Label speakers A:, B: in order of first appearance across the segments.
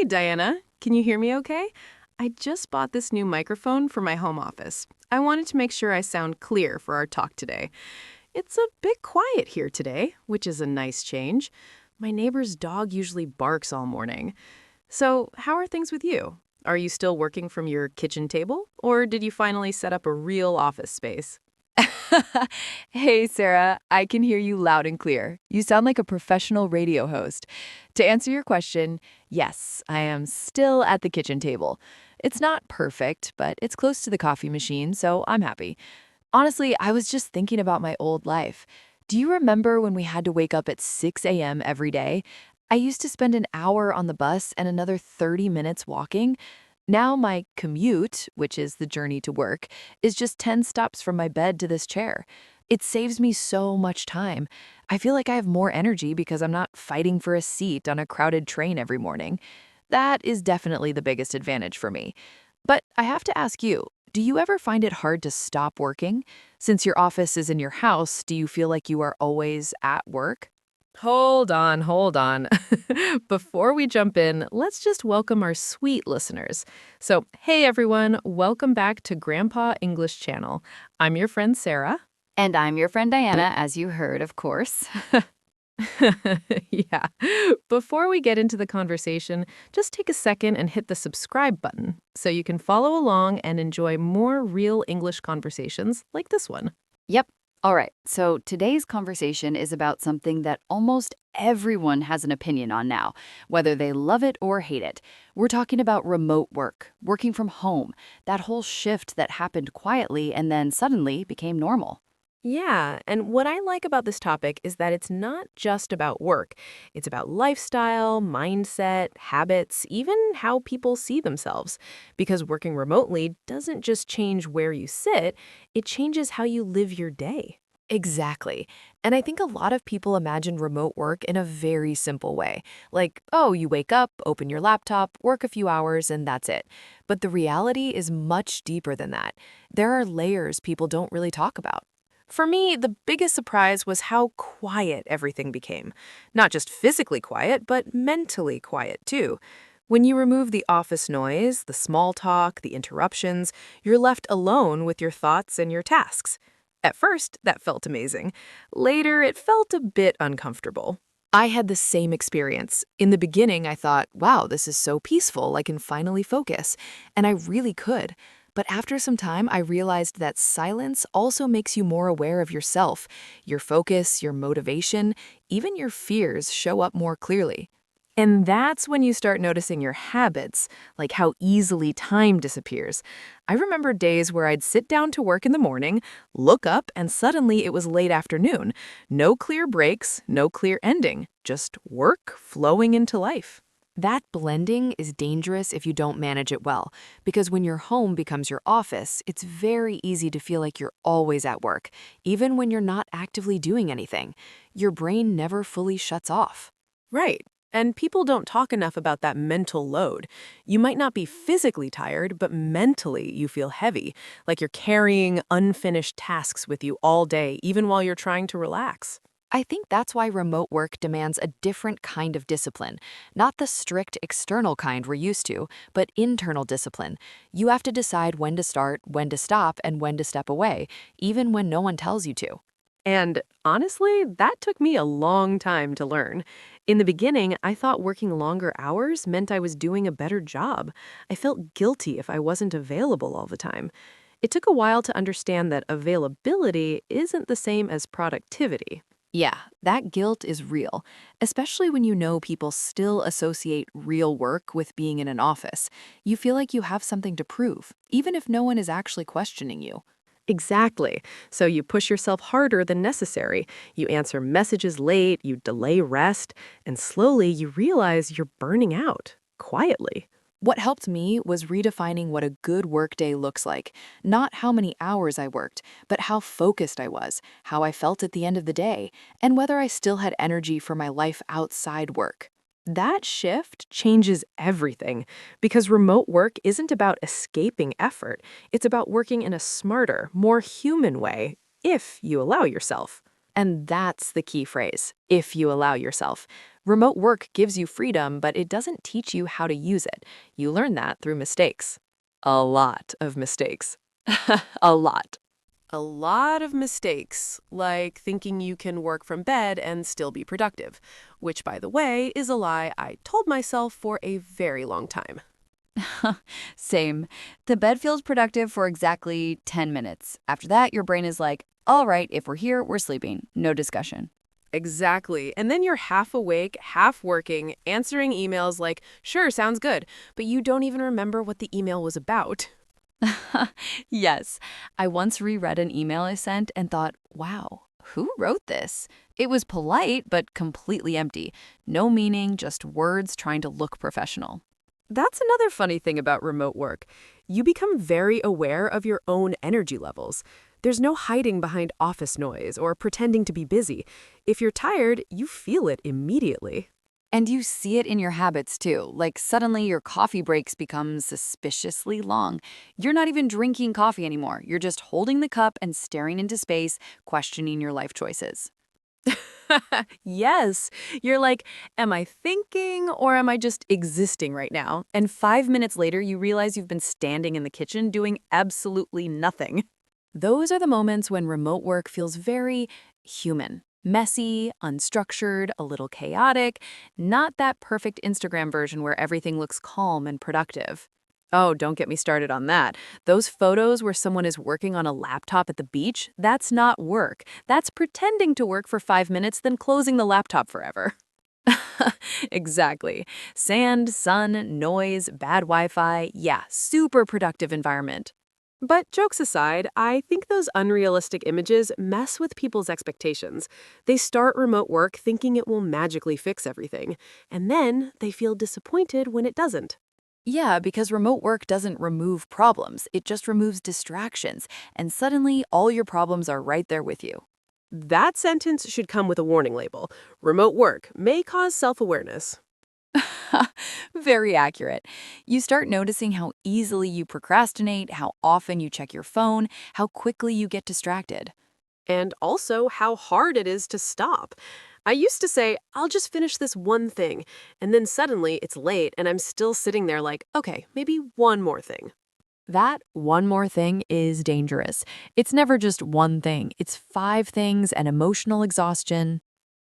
A: Diana. Can you hear me okay? I just bought this new microphone for my home office. I wanted to make sure I sound clear for our talk today. It's a bit quiet here today, which is a nice change. My neighbor's dog usually barks all morning. So, how are things with you? Are you still working from your kitchen table, or did you finally set up a real office space?
B: Hey, Sarah, I can hear you loud and clear. You sound like a professional radio host. To answer your question, yes, I am still at the kitchen table. It's not perfect, but it's close to the coffee machine, so I'm happy. Honestly, I was just thinking about my old life. Do you remember when we had to wake up at 6 a.m. every day? I used to spend an hour on the bus and another 30 minutes walking. Now my commute, which is the journey to work, is just 10 stops from my bed to this chair. It saves me so much time. I feel like I have more energy because I'm not fighting for a seat on a crowded train every morning. That is definitely the biggest advantage for me. But I have to ask you, do you ever find it hard to stop working? Since your office is in your house, do you feel like you are always at work?
A: Hold on, hold on. Before we jump in, let's just welcome our sweet listeners. So, hey everyone, welcome back to Grandpa English Channel. I'm your friend Sarah.
C: And I'm your friend Diana, as you heard, of course.
A: Yeah. Before we get into the conversation, just take a second and hit the subscribe button so you can follow along and enjoy more real English conversations like this one.
C: Yep. All right. So today's conversation is about something that almost everyone has an opinion on now, whether they love it or hate it. We're talking about remote work, working from home, that whole shift that happened quietly and then suddenly became normal.
A: Yeah, and what I like about this topic is that it's not just about work. It's about lifestyle, mindset, habits, even how people see themselves. Because working remotely doesn't just change where you sit, it changes how you live your day.
B: Exactly. And I think a lot of people imagine remote work in a very simple way. Like, oh, you wake up, open your laptop, work a few hours, and that's it. But the reality is much deeper than that. There are layers people don't really talk about.
A: For me, the biggest surprise was how quiet everything became. Not just physically quiet, but mentally quiet too. When you remove the office noise, the small talk, the interruptions, you're left alone with your thoughts and your tasks. At first, that felt amazing. Later, it felt a bit uncomfortable.
B: I had the same experience. In the beginning, I thought, wow, this is so peaceful, I can finally focus. And I really could. But after some time, I realized that silence also makes you more aware of yourself. Your focus, your motivation, even your fears show up more clearly.
A: And that's when you start noticing your habits, like how easily time disappears. I remember days where I'd sit down to work in the morning, look up, and suddenly it was late afternoon. No clear breaks, no clear ending, just work flowing into life.
B: That blending is dangerous if you don't manage it well, because when your home becomes your office, it's very easy to feel like you're always at work, even when you're not actively doing anything. Your brain never fully shuts off.
A: Right. And people don't talk enough about that mental load. You might not be physically tired, but mentally you feel heavy, like you're carrying unfinished tasks with you all day, even while you're trying to relax.
B: I think that's why remote work demands a different kind of discipline, not the strict external kind we're used to, but internal discipline. You have to decide when to start, when to stop, and when to step away, even when no one tells you to.
A: And honestly, that took me a long time to learn. In the beginning, I thought working longer hours meant I was doing a better job. I felt guilty if I wasn't available all the time. It took a while to understand that availability isn't the same as productivity.
B: Yeah, that guilt is real, especially when you know people still associate real work with being in an office. You feel like you have something to prove, even if no one is actually questioning you.
A: Exactly. So you push yourself harder than necessary. You answer messages late, you delay rest, and slowly you realize you're burning out, quietly.
B: What helped me was redefining what a good workday looks like. Not how many hours I worked, but how focused I was, how I felt at the end of the day, and whether I still had energy for my life outside work.
A: That shift changes everything because remote work isn't about escaping effort. It's about working in a smarter, more human way, if you allow yourself.
B: And that's the key phrase, if you allow yourself. Remote work gives you freedom, but it doesn't teach you how to use it. You learn that through mistakes. A lot of mistakes. A lot.
A: A lot of mistakes, like thinking you can work from bed and still be productive, which, by the way, is a lie I told myself for a very long time.
C: Same. The bed feels productive for exactly 10 minutes. After that, your brain is like, all right, if we're here, we're sleeping. No discussion.
A: Exactly. And then you're half awake, half working, answering emails like, sure, sounds good, but you don't even remember what the email was about.
C: Yes. I once reread an email I sent and thought, wow, who wrote this? It was polite, but completely empty. No meaning, just words trying to look professional.
A: That's another funny thing about remote work. You become very aware of your own energy levels. There's no hiding behind office noise or pretending to be busy. If you're tired, you feel it immediately.
C: And you see it in your habits too. Like suddenly your coffee breaks become suspiciously long. You're not even drinking coffee anymore. You're just holding the cup and staring into space, questioning your life choices.
A: Yes. You're like, am I thinking or am I just existing right now? And 5 minutes later, you realize you've been standing in the kitchen doing absolutely nothing.
B: Those are the moments when remote work feels very human. Messy, unstructured, a little chaotic, not that perfect Instagram version where everything looks calm and productive. Oh, don't get me started on that. Those photos where someone is working on a laptop at the beach, that's not work. That's pretending to work for 5 minutes, then closing the laptop forever. Exactly. Sand, sun, noise, bad Wi-Fi. Yeah, super productive environment. But jokes aside, I think those unrealistic images mess with people's expectations. They start remote work thinking it will magically fix everything, and then they feel disappointed when it doesn't. Yeah, because remote work doesn't remove problems, it just removes distractions, and suddenly all your problems are right there with you.
A: That sentence should come with a warning label. Remote work may cause self-awareness.
B: Very accurate. You start noticing how easily you procrastinate, how often you check your phone, how quickly you get distracted.
A: And also how hard it is to stop. I used to say, I'll just finish this one thing, and then suddenly it's late and I'm still sitting there like, okay, maybe one more thing.
B: That one more thing is dangerous. It's never just one thing, it's five things and emotional exhaustion.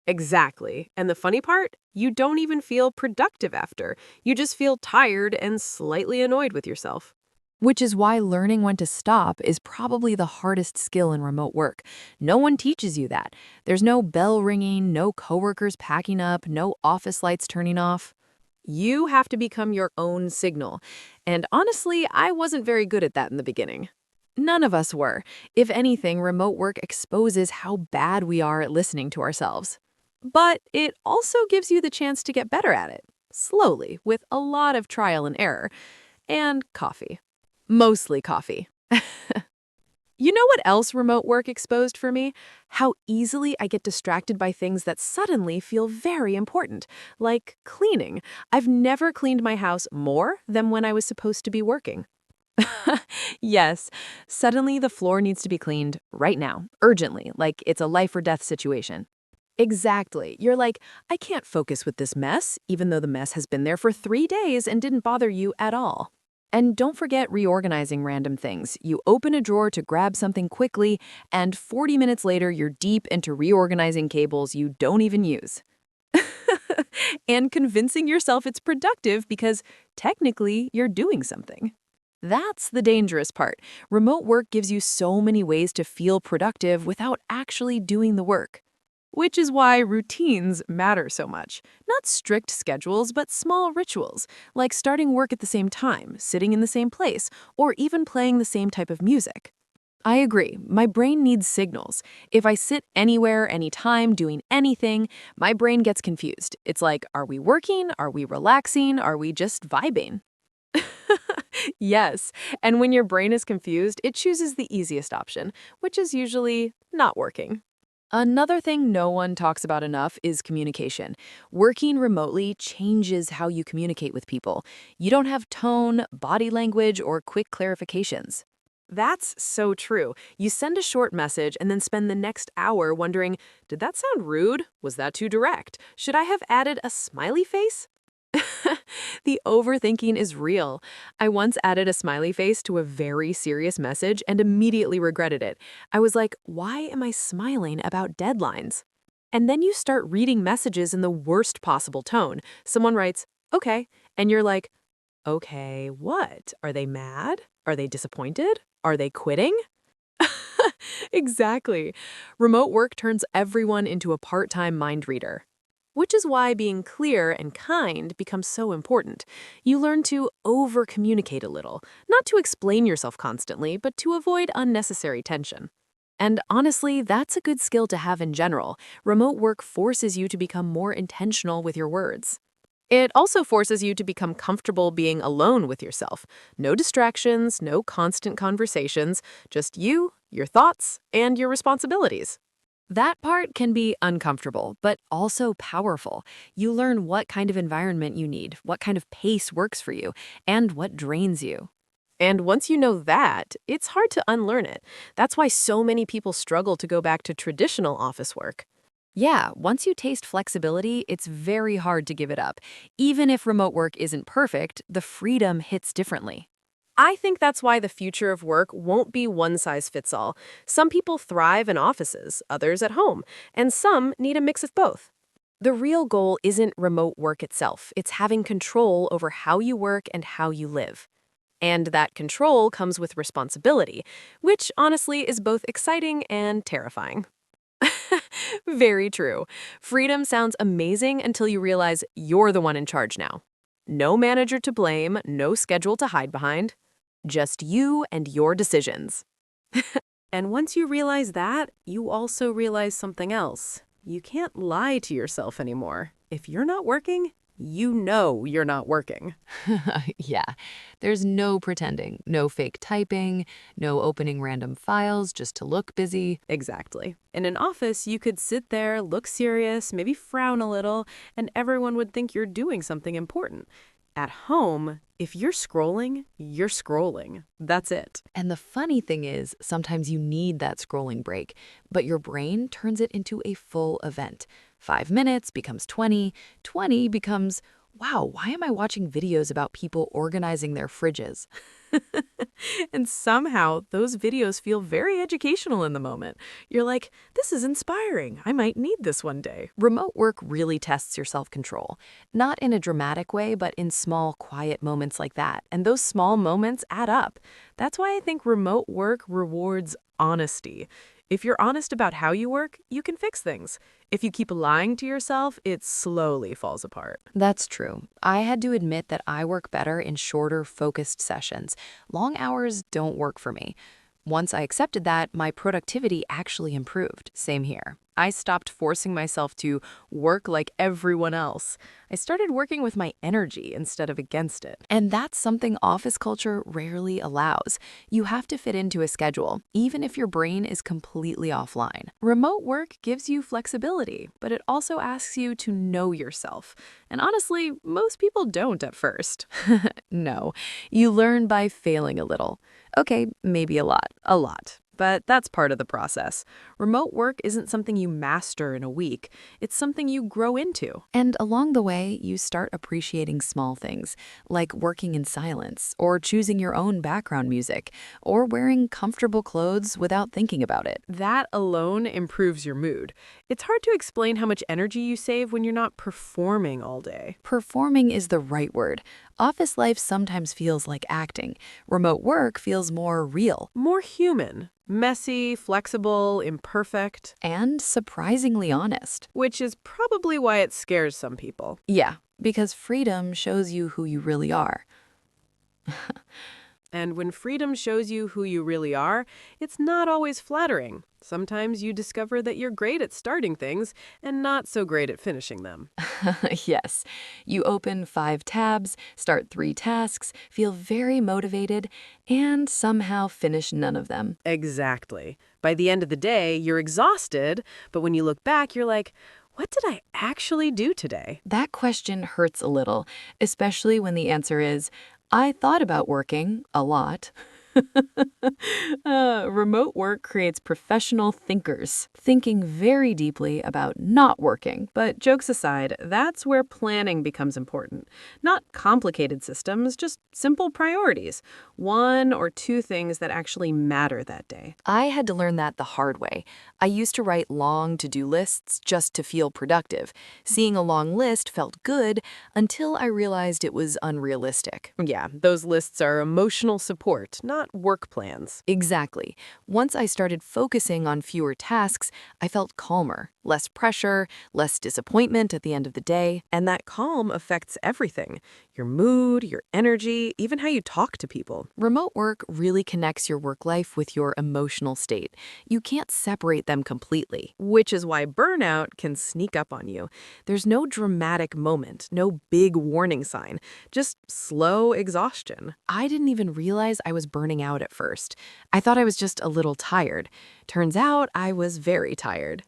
A: Exactly. And the funny part? You don't even feel productive after. You just feel tired and slightly annoyed with yourself.
B: Which is why learning when to stop is probably the hardest skill in remote work. No one teaches you that. There's no bell ringing, no coworkers packing up, no office lights turning off. You have to become your own signal. And honestly, I wasn't very good at that in the beginning. None of us were. If anything, remote work exposes how bad we are at listening to ourselves. But it also gives you the chance to get better at it, slowly, with a lot of trial and error. And coffee. Mostly coffee. You know what else remote work exposed for me? How easily I get distracted by things that suddenly feel very important, like cleaning. I've never cleaned my house more than when I was supposed to be working. Yes, suddenly the floor needs to be cleaned right now, urgently, like it's a life or death situation. Exactly. You're like, I can't focus with this mess, even though the mess has been there for 3 days and didn't bother you at all. And don't forget reorganizing random things. You open a drawer to grab something quickly, and 40 minutes later, you're deep into reorganizing cables you don't even use. And convincing yourself it's productive because technically you're doing something. That's the dangerous part. Remote work gives you so many ways to feel productive without actually doing the work. Which is why routines matter so much. Not strict schedules, but small rituals, like starting work at the same time, sitting in the same place, or even playing the same type of music. I agree, my brain needs signals. If I sit anywhere, anytime, doing anything, my brain gets confused. It's like, are we working? Are we relaxing? Are we just vibing? Yes, and when your brain is confused, it chooses the easiest option, which is usually not working. Another thing no one talks about enough is communication. Working remotely changes how you communicate with people. You don't have tone, body language, or quick clarifications.
A: That's so true. You send a short message and then spend the next hour wondering, did that sound rude? Was that too direct? Should I have added a smiley face? The overthinking is real. I once added a smiley face to a very serious message and immediately regretted it. I was like, why am I smiling about deadlines? And then you start reading messages in the worst possible tone. Someone writes, okay, and you're like, okay, what? Are they mad? Are they disappointed? Are they quitting? Exactly. Remote work turns everyone into a part-time mind reader. Which is why being clear and kind becomes so important. You learn to over-communicate a little, not to explain yourself constantly, but to avoid unnecessary tension. And honestly, that's a good skill to have in general. Remote work forces you to become more intentional with your words. It also forces you to become comfortable being alone with yourself. No distractions, no constant conversations, just you, your thoughts, and your responsibilities. That part can be uncomfortable, but also powerful. You learn what kind of environment you need, what kind of pace works for you, and what drains you. And once you know that, it's hard to unlearn it. That's why so many people struggle to go back to traditional office work. Yeah, once you taste flexibility, it's very hard to give it up. Even if remote work isn't perfect, the freedom hits differently. I think that's why the future of work won't be one size fits all. Some people thrive in offices, others at home, and some need a mix of both. The real goal isn't remote work itself, it's having control over how you work and how you live. And that control comes with responsibility, which honestly is both exciting and terrifying. Very true. Freedom sounds amazing until you realize you're the one in charge now. No manager to blame, no schedule to hide behind. Just you and your decisions. And once you realize that, you also realize something else. You can't lie to yourself anymore. If you're not working, you know you're not working.
B: Yeah, there's no pretending, no fake typing, no opening random files just to look busy.
A: Exactly. In an office, you could sit there, look serious, maybe frown a little, and everyone would think you're doing something important. At home, if you're scrolling, you're scrolling. That's it.
B: And the funny thing is, sometimes you need that scrolling break, but your brain turns it into a full event. 5 minutes becomes 20, 20 becomes, wow, why am I watching videos about people organizing their fridges? And somehow, those videos feel very educational in the moment. You're like, this is inspiring. I might need this one day. Remote work really tests your self-control. Not in a dramatic way, but in small, quiet moments like that. And those small moments add up. That's why I think remote work rewards honesty. If you're honest about how you work, you can fix things. If you keep lying to yourself, it slowly falls apart. That's true. I had to admit that I work better in shorter, focused sessions. Long hours don't work for me. Once I accepted that, my productivity actually improved. Same here. I stopped forcing myself to work like everyone else. I started working with my energy instead of against it. And that's something office culture rarely allows. You have to fit into a schedule, even if your brain is completely offline. Remote work gives you flexibility, but it also asks you to know yourself. And honestly, most people don't at first. No, you learn by failing a little. Okay, maybe a lot. But that's part of the process. Remote work isn't something you master in a week. It's something you grow into. And along the way, you start appreciating small things, like working in silence, or choosing your own background music, or wearing comfortable clothes without thinking about it. That alone improves your mood. It's hard to explain how much energy you save when you're not performing all day. Performing is the right word. Office life sometimes feels like acting. Remote work feels more real. More human. Messy, flexible, imperfect. And surprisingly honest. Which is probably why it scares some people. Yeah, because freedom shows you who you really are. And when freedom shows you who you really are, it's not always flattering. Sometimes you discover that you're great at starting things and not so great at finishing them. Yes. You open 5 tabs, start 3 tasks, feel very motivated, and somehow finish none of them. Exactly. By the end of the day, you're exhausted, but when you look back, you're like, what did I actually do today? That question hurts a little, especially when the answer is, I thought about working a lot.
A: Remote work creates professional thinkers, thinking very deeply about not working. But jokes aside, that's where planning becomes important. Not complicated systems, just simple priorities. One or two things that actually matter that day.
B: I had to learn that the hard way. I used to write long to-do lists just to feel productive. Seeing a long list felt good until I realized it was unrealistic.
A: Yeah, those lists are emotional support, not work plans.
B: Exactly. Once I started focusing on fewer tasks, I felt calmer, less pressure, less disappointment at the end of the day.
A: And that calm affects everything. Your mood, your energy, even how you talk to people.
B: Remote work really connects your work life with your emotional state. You can't separate them completely.
A: Which is why burnout can sneak up on you. There's no dramatic moment, no big warning sign, just slow exhaustion.
B: I didn't even realize I was burning out at first. I thought I was just a little tired. Turns out I was very tired.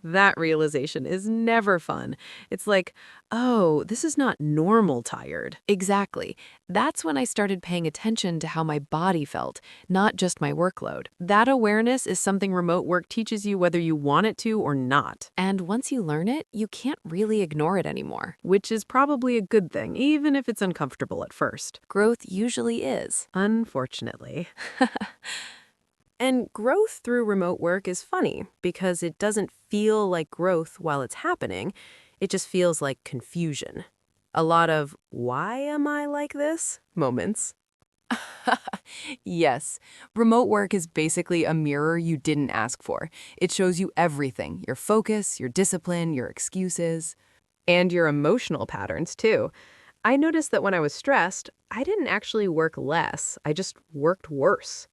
A: That realization is never fun. It's like, oh, this is not normal tired.
B: Exactly. That's when I started paying attention to how my body felt, not just my workload.
A: That awareness is something remote work teaches you whether you want it to or not.
B: And once you learn it, you can't really ignore it anymore.
A: Which is probably a good thing, even if it's uncomfortable at first.
B: Growth usually is.
A: Unfortunately. And growth through remote work is funny because it doesn't feel like growth while it's happening. It just feels like confusion. A lot of, why am I like this? Moments.
B: Yes, remote work is basically a mirror you didn't ask for. It shows you everything, your focus, your discipline, your excuses.
A: And your emotional patterns, too. I noticed that when I was stressed, I didn't actually work less. I just worked worse.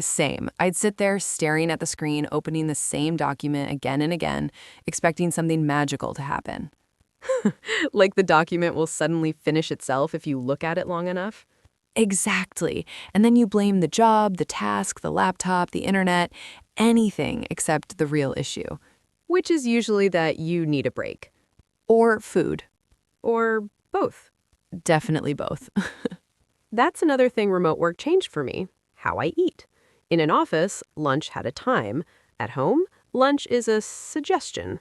B: Same. I'd sit there staring at the screen, opening the same document again and again, expecting something magical to happen.
A: Like the document will suddenly finish itself if you look at it long enough.
B: Exactly. And then you blame the job, the task, the laptop, the internet, anything except the real issue.
A: Which is usually that you need a break.
B: Or food.
A: Or both.
B: Definitely both.
A: That's another thing remote work changed for me, how I eat. In an office, lunch had a time. At home, lunch is a suggestion.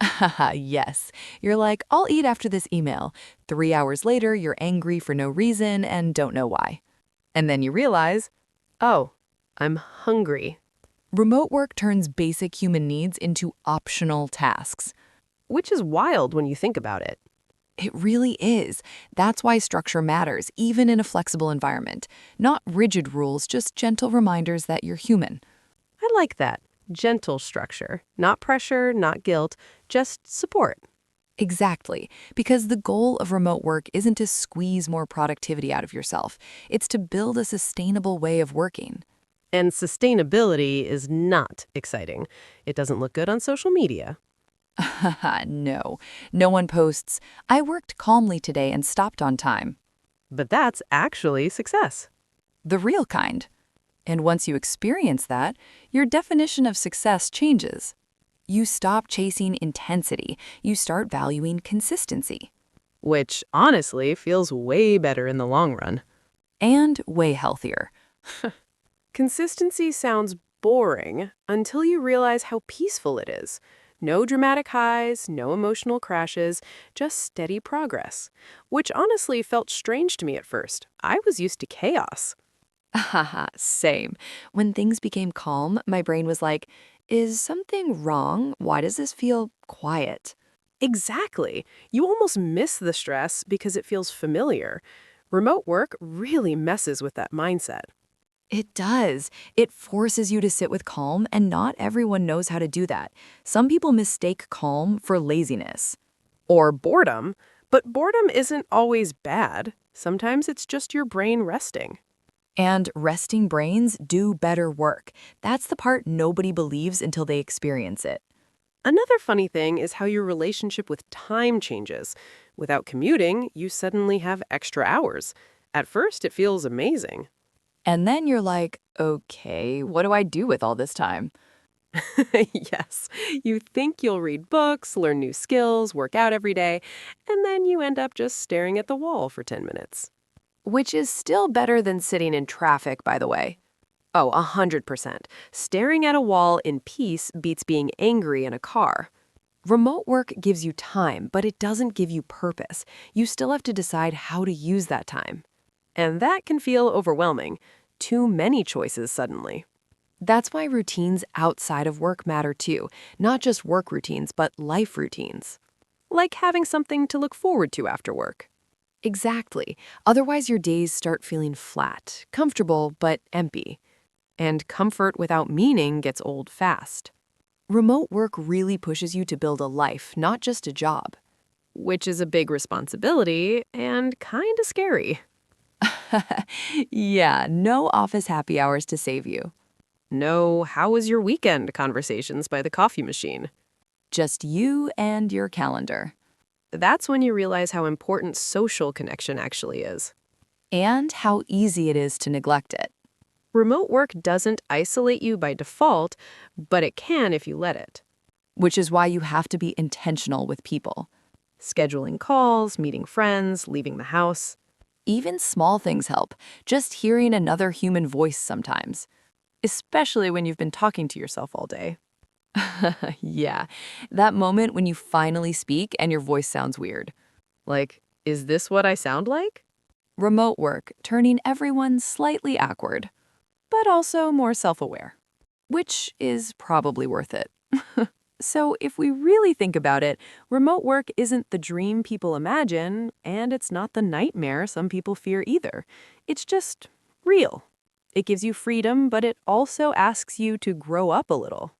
B: Haha, yes. You're like, I'll eat after this email. 3 hours later, you're angry for no reason and don't know why. And then you realize,
A: Oh, I'm hungry.
B: remote work turns basic human needs into optional tasks.
A: Which is wild when you think about it.
B: It really is. That's why structure matters, even in a flexible environment. Not rigid rules, just gentle reminders that you're human.
A: I like that. Gentle structure. Not pressure, not guilt, just support.
B: Exactly, because the goal of remote work isn't to squeeze more productivity out of yourself. It's to build a sustainable way of working.
A: And sustainability is not exciting. It doesn't look good on social media.
B: No. No one posts, I worked calmly today and stopped on time.
A: But that's actually success.
B: The real kind. And once you experience that, your definition of success changes. You stop chasing intensity. You start valuing consistency.
A: Which, honestly, feels way better in the long run.
B: And way healthier.
A: Consistency sounds boring until you realize how peaceful it is. No dramatic highs, no emotional crashes, just steady progress. Which honestly felt strange to me at first. I was used to chaos.
B: Haha, same. When things became calm, my brain was like, is something wrong? Why does this feel quiet?
A: Exactly. You almost miss the stress because it feels familiar. Remote work really messes with that mindset.
B: It does. It forces you to sit with calm, and not everyone knows how to do that. Some people mistake calm for laziness.
A: Or boredom. But boredom isn't always bad. Sometimes it's just your brain resting.
B: And resting brains do better work. That's the part nobody believes until they experience it.
A: Another funny thing is how your relationship with time changes. Without commuting, you suddenly have extra hours. At first, it feels amazing.
B: And then you're like, okay, what do I do with all this time?
A: Yes, you think you'll read books, learn new skills, work out every day, and then you end up just staring at the wall for 10 minutes.
B: Which is still better than sitting in traffic, by the way.
D: Oh, 100%. Staring at a wall in peace beats being angry in a car. Remote work gives you time, but it doesn't give you purpose. You still have to decide how to use that time. And that can feel overwhelming. Too many choices suddenly. That's why routines outside of work matter too. Not just work routines, but life routines. Like having something to look forward to after work. Exactly. Otherwise, your days start feeling flat, comfortable, but empty. And comfort without meaning gets old fast. Remote work really pushes you to build a life, not just a job. Which is a big responsibility and kind of scary.
B: Yeah, no office happy hours to save you.
D: No, how was your weekend conversations by the coffee machine.
B: Just you and your calendar.
D: That's when you realize how important social connection actually is.
B: And how easy it is to neglect it.
D: Remote work doesn't isolate you by default, but it can if you let it.
B: Which is why you have to be intentional with people.
D: Scheduling calls, meeting friends, leaving the house.
B: Even small things help, just hearing another human voice sometimes.
D: Especially when you've been talking to yourself all day.
B: Yeah, that moment when you finally speak and your voice sounds weird.
D: Like, is this what I sound like?
B: Remote work, turning everyone slightly awkward,
D: But also more self-aware.
B: which is probably worth it.
D: So if we really think about it, remote work isn't the dream people imagine, and it's not the nightmare some people fear either. It's just real. It gives you freedom, but it also asks you to grow up a little.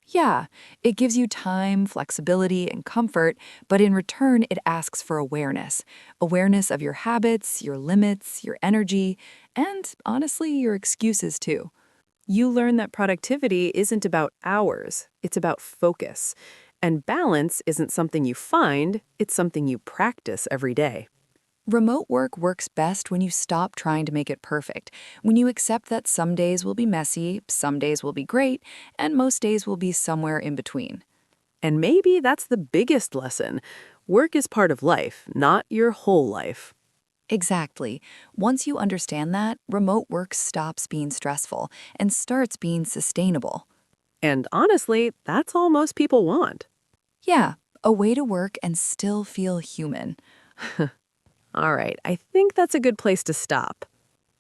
B: Yeah, it gives you time, flexibility, and comfort, but in return, it asks for awareness. Awareness of your habits, your limits, your energy, and honestly, your excuses too.
D: You learn that productivity isn't about hours, it's about focus. And balance isn't something you find, it's something you practice every day.
B: Remote work works best when you stop trying to make it perfect, when you accept that some days will be messy, some days will be great, and most days will be somewhere in between.
D: And maybe that's the biggest lesson. Work is part of life, not your whole life.
B: Exactly. Once you understand that, remote work stops being stressful and starts being sustainable.
D: And honestly, that's all most people want.
B: Yeah, a way to work and still feel human.
D: All right, I think that's a good place to stop.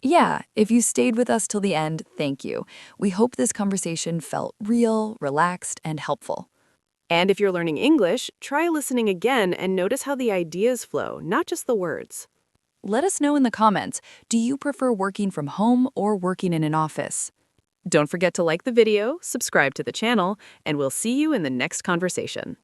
B: Yeah, if you stayed with us till the end, thank you. We hope this conversation felt real, relaxed, and helpful.
D: And if you're learning English, try listening again and notice how the ideas flow, not just the words.
B: Let us know in the comments, do you prefer working from home or working in an office?
D: Don't forget to like the video, subscribe to the channel, and we'll see you in the next conversation.